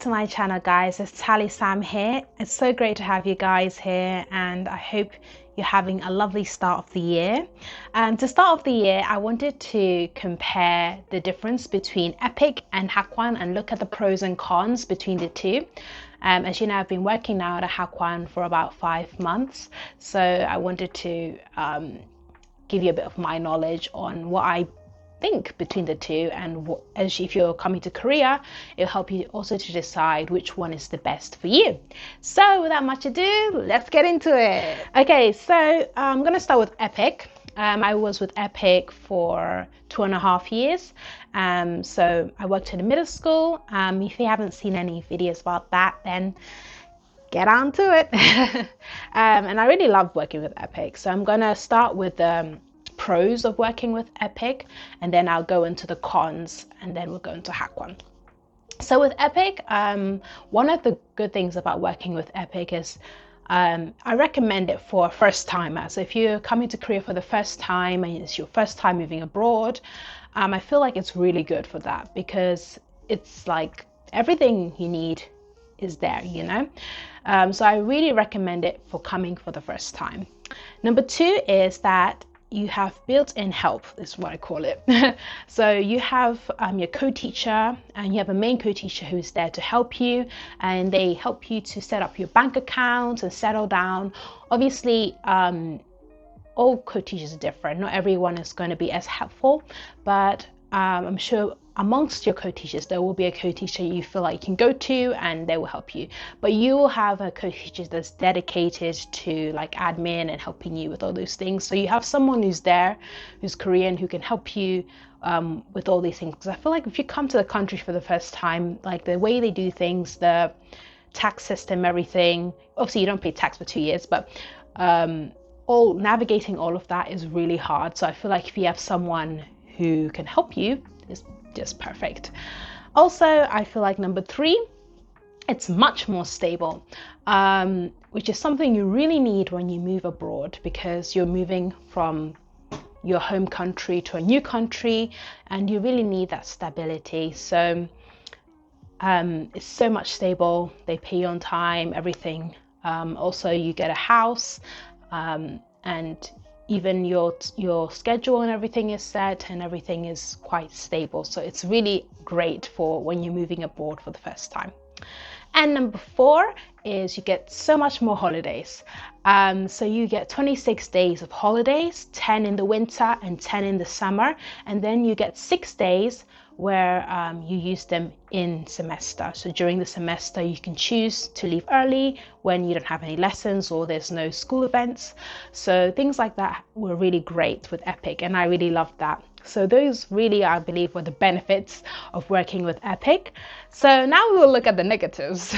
to my channel, guys. It's Tally Sam here. It's so great to have you guys here, and I hope you're having a lovely start of the year. To start off the year, I wanted to compare the difference between EPIK and Hagwon and look at the pros and cons between the two. As you know, I've been working now at Hagwon for about 5 months, so I wanted to give you a bit of my knowledge on what I think between the two, and as if you're coming to Korea, it'll help you also to decide which one is the best for you. So without much ado, let's get into it. Okay, so I'm gonna start with EPIK. I was with EPIK for 2.5 years. So I worked in a middle school. If you haven't seen any videos about that, then get on to it. And I really love working with EPIK. So I'm gonna start with the pros of working with EPIK, and then I'll go into the cons, and then we'll go into Hagwon. So with EPIK, one of the good things about working with EPIK is I recommend it for a first timer. So if you're coming to Korea for the first time and it's your first time moving abroad, I feel like it's really good for that, because it's like everything you need is there, you know. So I really recommend it for coming for the first time. Number 2 is that you have built-in help, is what I call it. So you have your co-teacher, and you have a main co-teacher who's there to help you, and they help you to set up your bank account and settle down. Obviously, all co-teachers are different. Not everyone is going to be as helpful, but I'm sure amongst your co-teachers there will be a co-teacher you feel like you can go to and they will help you, but you will have a co-teacher that's dedicated to like admin and helping you with all those things. So you have someone who's there, who's Korean, who can help you with all these things, because I feel like if you come to the country for the first time, like the way they do things, the tax system, everything, obviously you don't pay tax for 2 years, but navigating all of that is really hard. So I feel like if you have someone who can help you, is just perfect. Also, I feel like number 3, it's much more stable, which is something you really need when you move abroad, because you're moving from your home country to a new country, and you really need that stability. So it's so much stable. They pay you on time, everything. Also, you get a house, and even your schedule and everything is set, and everything is quite stable. So it's really great for when you're moving abroad for the first time. And number 4 is you get so much more holidays. So you get 26 days of holidays, 10 in the winter and 10 in the summer, and then you get 6 days where you use them in semester. So during the semester you can choose to leave early when you don't have any lessons or there's no school events. So things like that were really great with EPIK, and I really loved that. So those really, I believe, were the benefits of working with EPIK. So now we will look at the negatives.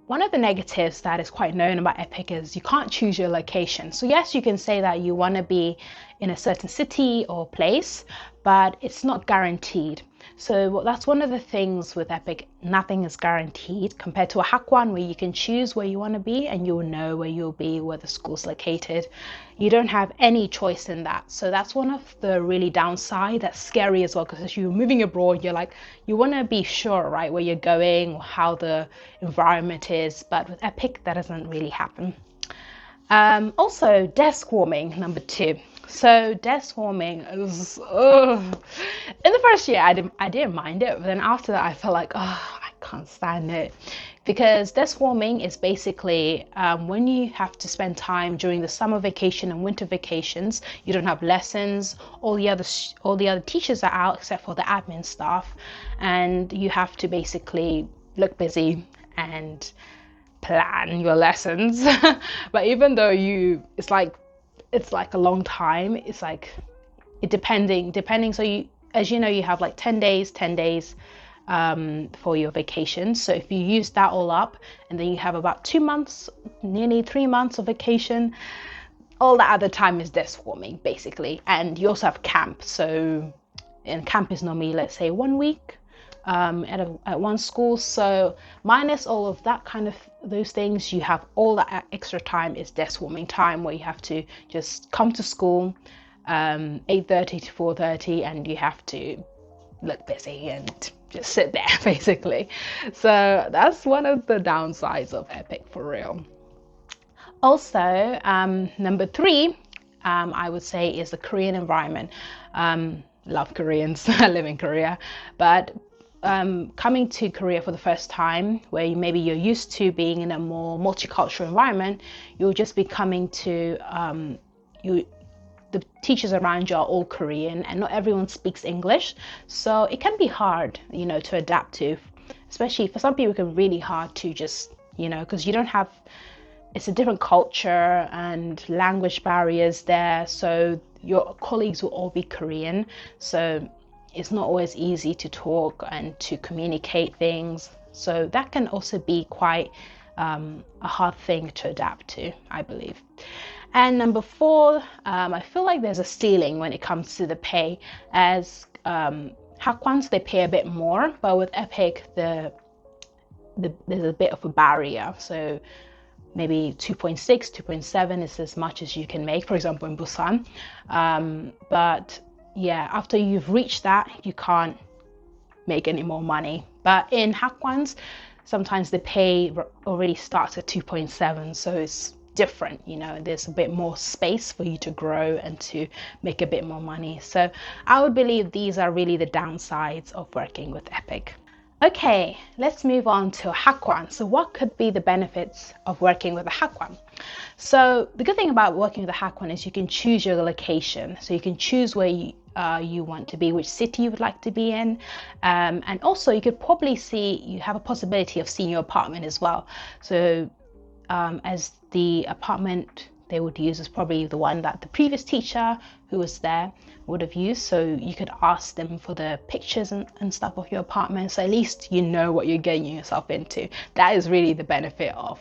One of the negatives that is quite known about EPIK is you can't choose your location. So yes, you can say that you want to be in a certain city or place, but it's not guaranteed. So that's one of the things with EPIK, nothing is guaranteed, compared to a Hagwon where you can choose where you want to be and you'll know where you'll be, where the school's located. You don't have any choice in that. So that's one of the really downside. That's scary as well, because as you're moving abroad, you're like, you want to be sure, right, where you're going or how the environment is. But with EPIK, that doesn't really happen. Also, desk warming, number 2. So desk warming is, in the first year I didn't mind it, but then after that I felt like, I can't stand it, because desk warming is basically when you have to spend time during the summer vacation and winter vacations. You don't have lessons, all the other teachers are out except for the admin staff, and you have to basically look busy and plan your lessons. But even though it's like a long time, it's like depending. So as you know, you have like 10 days for your vacation. So if you use that all up, and then you have about 2 months, nearly 3 months of vacation, all that other time is desk warming basically. And you also have camp. So and camp is normally, let's say, 1 week at one school. So minus all of that kind of those things, you have all that extra time is desk warming time, where you have to just come to school 8:30 to 4:30, and you have to look busy and just sit there basically. So that's one of the downsides of EPIK for real. Also, number three, I would say, is the Korean environment. Love Koreans. I live in Korea, but coming to Korea for the first time, where maybe you're used to being in a more multicultural environment, you'll just be coming to the teachers around you are all Korean, and not everyone speaks English, so it can be hard, to adapt to. Especially for some people, it can be really hard to just, because you don't have. It's a different culture and language barriers there, so your colleagues will all be Korean, so it's not always easy to talk and to communicate things. So that can also be quite a hard thing to adapt to, I believe. And number four, I feel like there's a ceiling when it comes to the pay, as Hagwons, they pay a bit more, but with EPIK, there's a bit of a barrier. So maybe 2.6, 2.7 is as much as you can make, for example, in Busan. But yeah, after you've reached that, you can't make any more money. But in Hagwons, sometimes the pay already starts at 2.7, so it's different, there's a bit more space for you to grow and to make a bit more money. So I would believe these are really the downsides of working with EPIK. Okay, let's move on to Hagwon. So what could be the benefits of working with a Hagwon? So the good thing about working with a Hagwon is you can choose your location. So you can choose where you want to be, which city you would like to be in. And also you could probably you have a possibility of seeing your apartment as well. So as the apartment they would use is probably the one that the previous teacher who was there would have used. So you could ask them for the pictures and stuff of your apartment. So at least you know what you're getting yourself into. That is really the benefit of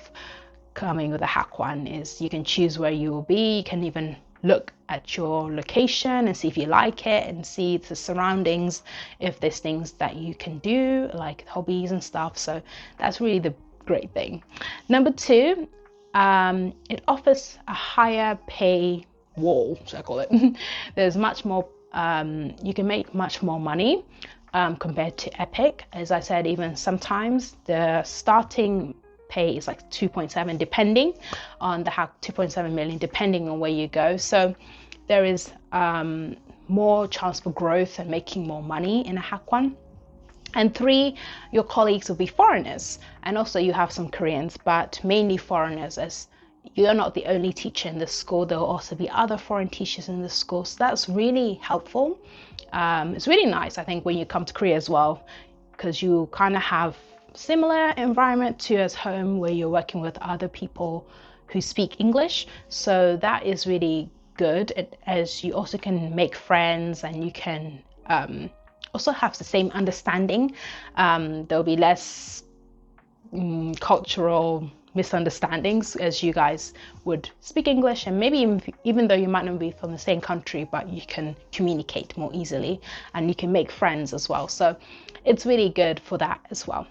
coming with a Hagwon, is you can choose where you will be. You can even look at your location and see if you like it, and see the surroundings, if there's things that you can do, like hobbies and stuff. So that's really the great thing. Number two, it offers a higher pay wall, so I call it. There's much more, you can make much more money compared to EPIK. As I said, even sometimes the starting pay is like 2.7, depending on the 2.7 million, depending on where you go. So there is more chance for growth and making more money in a Hagwon. And three, your colleagues will be foreigners, and also you have some Koreans, but mainly foreigners, as you're not the only teacher in the school. There will also be other foreign teachers in the school, so that's really helpful. It's really nice, I think, when you come to Korea as well, because you kind of have similar environment to as home, where you're working with other people who speak English. So that is really good, as you also can make friends, and you can also have the same understanding. There'll be less cultural misunderstandings, as you guys would speak English, and maybe even though you might not be from the same country, but you can communicate more easily and you can make friends as well. So it's really good for that as well.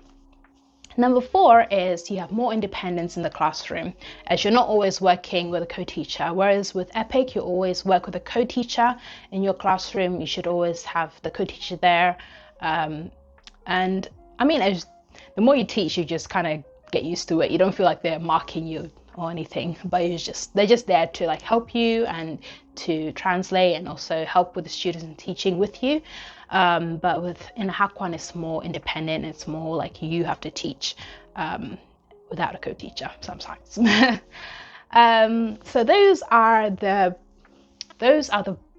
Number four is you have more independence in the classroom, as you're not always working with a co-teacher, whereas with EPIK you always work with a co-teacher in your classroom. You should always have the co-teacher there, and I mean, the more you teach, you just kind of get used to it. You don't feel like they're marking you or anything, but they're just there to like help you and to translate, and also help with the students and teaching with you. But in a Hagwon, it's more independent. It's more like you have to teach without a co-teacher sometimes. So those are the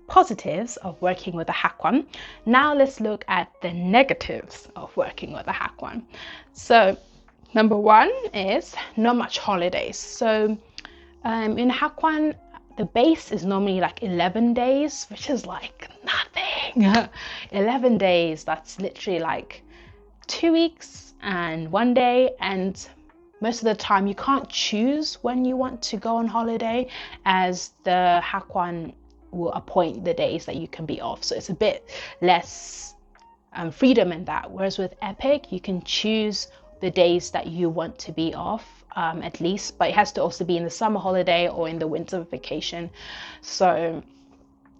positives of working with a Hagwon. Now let's look at the negatives of working with a Hagwon. So number one is not much holidays. So in Hagwon, the base is normally like 11 days, which is like nothing. 11 days, that's literally like 2 weeks and 1 day. And most of the time you can't choose when you want to go on holiday, as the Hagwon will appoint the days that you can be off. So it's a bit less freedom in that. Whereas with EPIK, you can choose the days that you want to be off, at least, but it has to also be in the summer holiday or in the winter vacation. So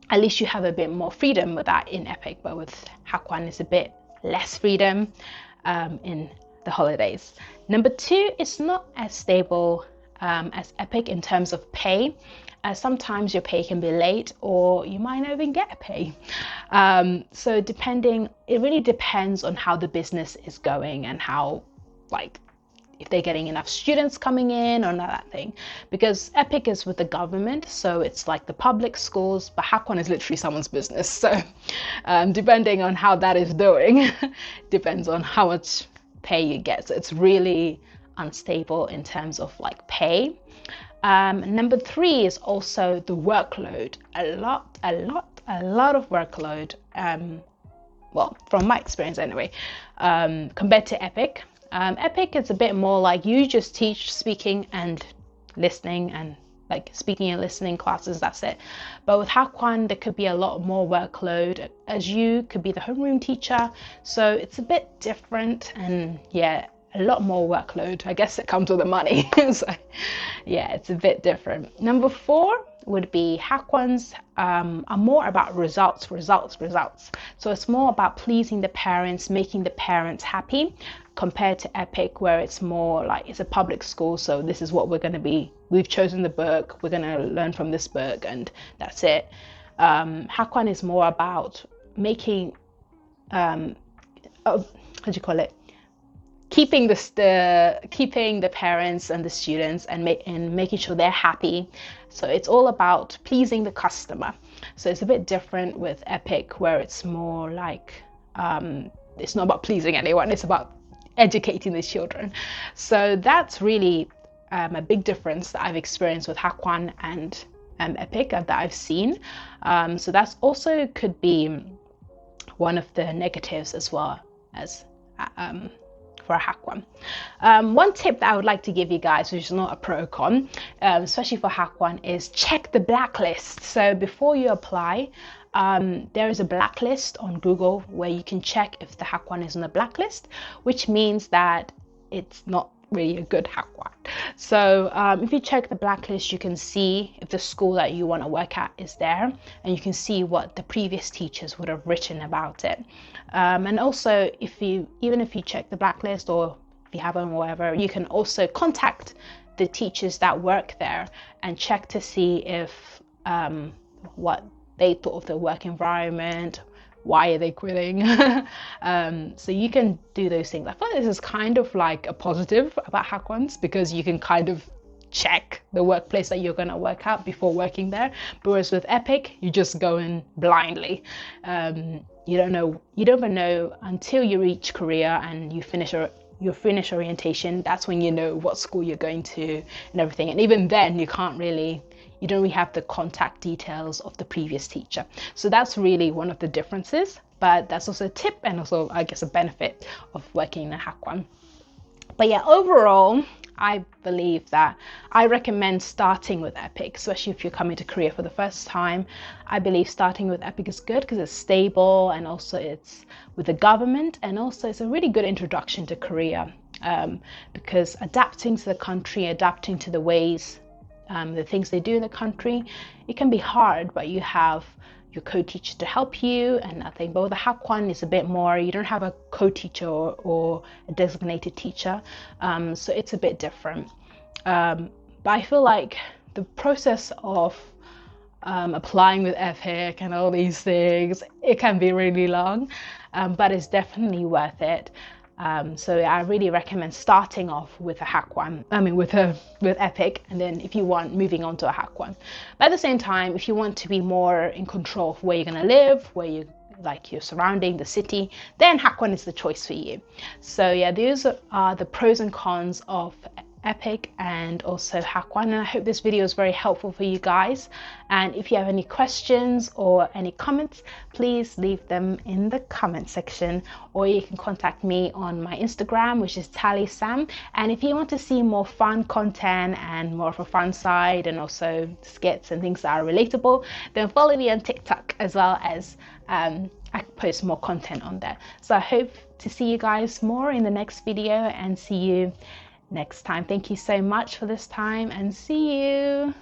at least you have a bit more freedom with that in EPIK, but with Hagwon it's a bit less freedom in the holidays. Number two, it's not as stable as EPIK in terms of pay. Sometimes your pay can be late, or you might not even get pay. So it really depends on how the business is going and how, like, if they're getting enough students coming in or not, that thing. Because EPIK is with the government, so it's like the public schools, but Hagwon is literally someone's business. So depending on how that is doing, depends on how much pay you get. So it's really unstable in terms of like pay. Number three is also the workload. A lot of workload. Well, from my experience anyway, compared to EPIK. EPIK is a bit more like you just teach speaking and listening, and like speaking and listening classes, that's it. But with Hagwon, there could be a lot more workload, as you could be the homeroom teacher. So it's a bit different, and yeah, a lot more workload. I guess it comes with the money. So yeah, it's a bit different. Number four would be Hagwons are more about results. So it's more about pleasing the parents, making the parents happy, compared to EPIK, where it's more like it's a public school, so this is what we've chosen the book, we're going to learn from this book, and that's it. Hagwon is more about making keeping the parents and the students and making sure they're happy. So it's all about pleasing the customer. So it's a bit different with EPIK, where it's more like it's not about pleasing anyone, it's about educating the children. So that's really a big difference that I've experienced with Hagwon and EPIK that I've seen. So that's also could be one of the negatives as well as for Hagwon. One tip that I would like to give you guys, which is not a pro or con, especially for Hagwon, is check the blacklist. So before you apply, there is a blacklist on Google where you can check if the Hagwon is on the blacklist, which means that it's not really a good Hagwon. So if you check the blacklist, you can see if the school that you want to work at is there, and you can see what the previous teachers would have written about it. And also, even if you check the blacklist, or if you haven't, or whatever, you can also contact the teachers that work there and check to see if what they thought of the work environment, why are they quitting. So you can do those things. I thought this is kind of like a positive about Hagwons, because you can kind of check the workplace that you're going to work at before working there. Whereas with EPIK, you just go in blindly. You don't even know until you reach Korea and you finish orientation. That's when you know what school you're going to and everything. And even then, you don't really have the contact details of the previous teacher. So that's really one of the differences, but that's also a tip and also, I guess, a benefit of working in a Hagwon. But yeah, overall, I believe that I recommend starting with EPIK, especially if you're coming to Korea for the first time. I believe starting with EPIK is good because it's stable, and also it's with the government, and also it's a really good introduction to Korea, because adapting to the country, adapting to the ways, the things they do in the country, it can be hard, but you have your co-teacher to help you and nothing. But with the Hagwon, it's a bit more, you don't have a co-teacher or a designated teacher, so it's a bit different. But I feel like the process of applying with EPIK and all these things, it can be really long, but it's definitely worth it. So I really recommend starting off with a Hagwon, with EPIK, and then if you want, moving on to a Hagwon. But at the same time, if you want to be more in control of where you're going to live, where you like your surrounding, the city, then Hagwon is the choice for you. So yeah, those are the pros and cons of EPIK and also Hagwon, and I hope this video is very helpful for you guys. And if you have any questions or any comments, please leave them in the comment section, or you can contact me on my Instagram, which is TallySam. And if you want to see more fun content and more of a fun side, and also skits and things that are relatable, then follow me on TikTok as well, as I post more content on there. So I hope to see you guys more in the next video, and see you next time. Thank you so much for this time, and see you.